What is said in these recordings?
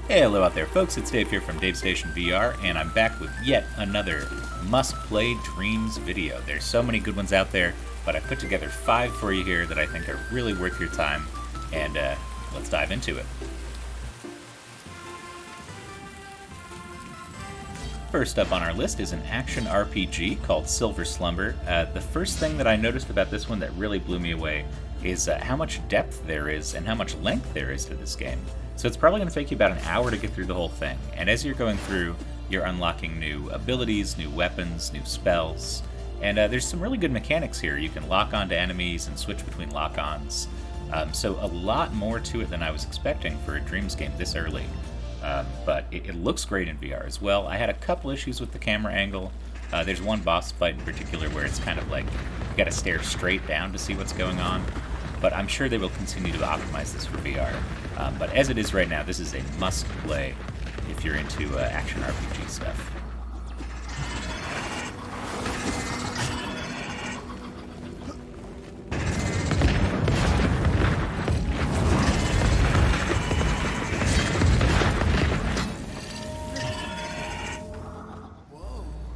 Hey, hello out there, folks. It's Dave here from Dave Station VR, and I'm back with yet another must-play Dreams video. There's so many good ones out there, but I put together 5 for you here that I think are really worth your time, and let's dive into it. First up on our list is an action RPG called Slumber. The first thing that I noticed about this one that really blew me away is how much depth there is and how much length there is to this game. So it's probably going to take you about an hour to get through the whole thing, and as you're going through, you're unlocking new abilities, new weapons, new spells, and there's some really good mechanics here. You can lock onto enemies and switch between lock-ons, so a lot more to it than I was expecting for a Dreams game this early. But it looks great in VR as well. I had a couple issues with the camera angle. There's one boss fight in particular where it's kind of like you gotta stare straight down to see what's going on, but I'm sure they will continue to optimize this for VR. But as it is right now, this is a must-play if you're into action RPG stuff.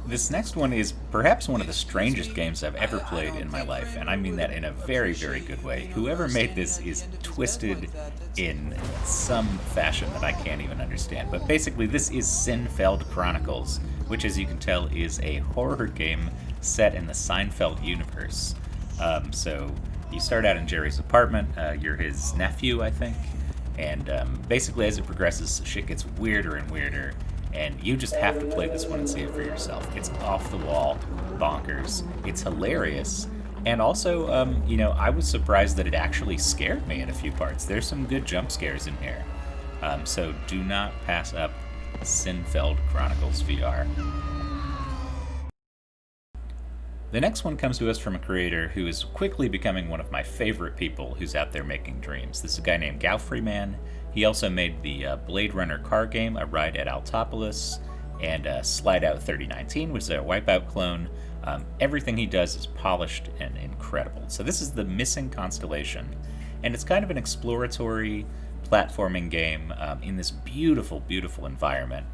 This next one is perhaps one of the strangest games I've ever played in my life, and I mean that in a very, very good way. Whoever made this is twisted in some fashion that I can't even understand. But basically, this is Seinfeld Chronicles, which, as you can tell, is a horror game set in the Seinfeld universe. So you start out in Jerry's apartment. You're his nephew, I think. And basically, as it progresses, shit gets weirder and weirder. And you just have to play this one and see it for yourself. It's off the wall, bonkers. It's hilarious. And also, I was surprised that it actually scared me in a few parts. There's some good jump scares in here. So do not pass up Seinfeld Chronicles VR. The next one comes to us from a creator who is quickly becoming one of my favorite people who's out there making dreams. This is a guy named Galfreyman. He also made the Blade Runner car game, A Ride at Altopolis, and Slide Out 3019, which is a Wipeout clone. Everything he does is polished and incredible. So this is the Missing Constellation, and it's kind of an exploratory platforming game in this beautiful, beautiful environment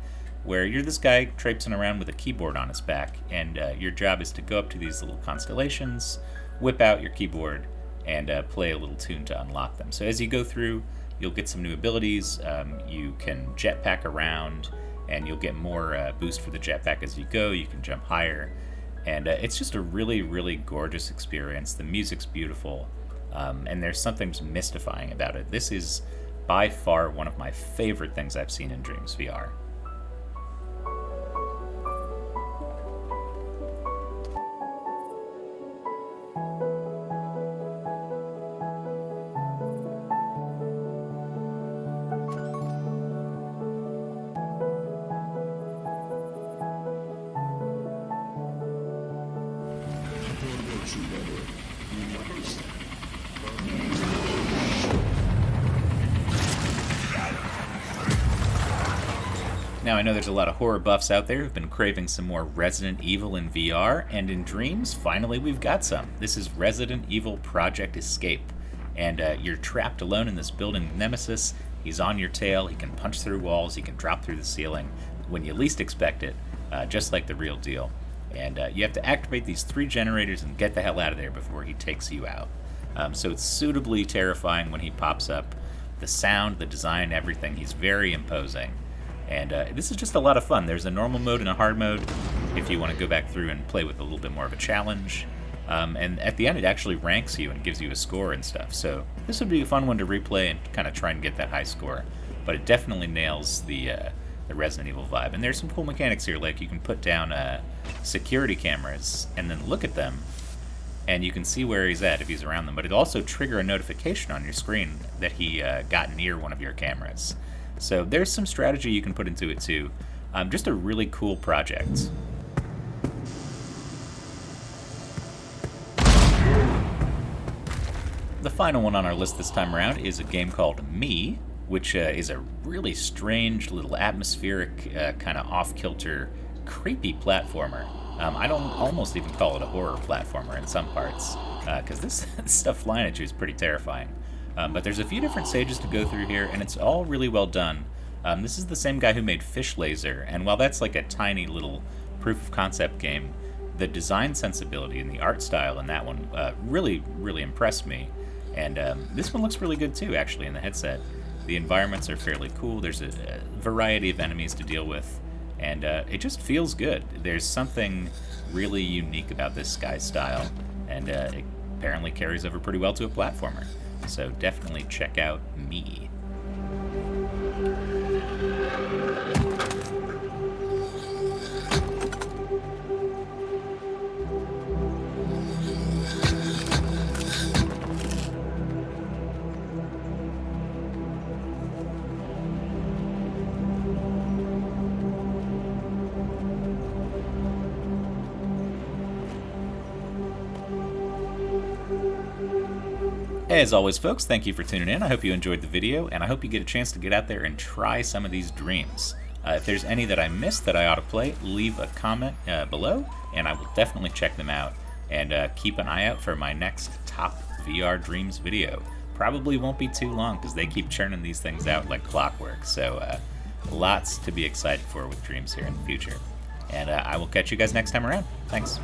where you're this guy traipsing around with a keyboard on his back, and your job is to go up to these little constellations, whip out your keyboard, and play a little tune to unlock them. So as you go through, you'll get some new abilities. You can jetpack around, and you'll get more boost for the jetpack as you go. You can jump higher, and it's just a really, really gorgeous experience. The music's beautiful, and there's something just mystifying about it. This is by far one of my favorite things I've seen in Dreams VR. Now, I know there's a lot of horror buffs out there who've been craving some more Resident Evil in VR, and in Dreams, finally we've got some. This is Resident Evil Project Escape, and you're trapped alone in this building with Nemesis. He's on your tail, he can punch through walls, he can drop through the ceiling when you least expect it, just like the real deal. And you have to activate these 3 generators and get the hell out of there before he takes you out. So it's suitably terrifying when he pops up. The sound, the design, everything, he's very imposing. And this is just a lot of fun. There's a normal mode and a hard mode if you want to go back through and play with a little bit more of a challenge. And at the end, it actually ranks you and gives you a score and stuff. So this would be a fun one to replay and kind of try and get that high score. But it definitely nails the Resident Evil vibe. And there's some cool mechanics here, like you can put down security cameras and then look at them, and you can see where he's at if he's around them. But it'll also trigger a notification on your screen that he got near one of your cameras. So there's some strategy you can put into it too. Just a really cool project. The final one on our list this time around is a game called Me, which is a really strange little atmospheric, kind of off-kilter, creepy platformer. I don't almost even call it a horror platformer in some parts, because this stuff flying at you is pretty terrifying. But there's a few different stages to go through here, and it's all really well done. This is the same guy who made Fish Laser, and while that's like a tiny little proof of concept game, the design sensibility and the art style in that one really, really impressed me. And this one looks really good too, actually, in the headset. The environments are fairly cool. There's a variety of enemies to deal with, and it just feels good. There's something really unique about this Sky style, and it apparently carries over pretty well to a platformer. So definitely check out Me. As always, folks, thank you for tuning in. I hope you enjoyed the video, and I hope you get a chance to get out there and try some of these dreams. If there's any that I missed that I ought to play, leave a comment below, and I will definitely check them out. And keep an eye out for my next Top VR Dreams video. Probably won't be too long, because they keep churning these things out like clockwork. So lots to be excited for with Dreams here in the future. And I will catch you guys next time around. Thanks.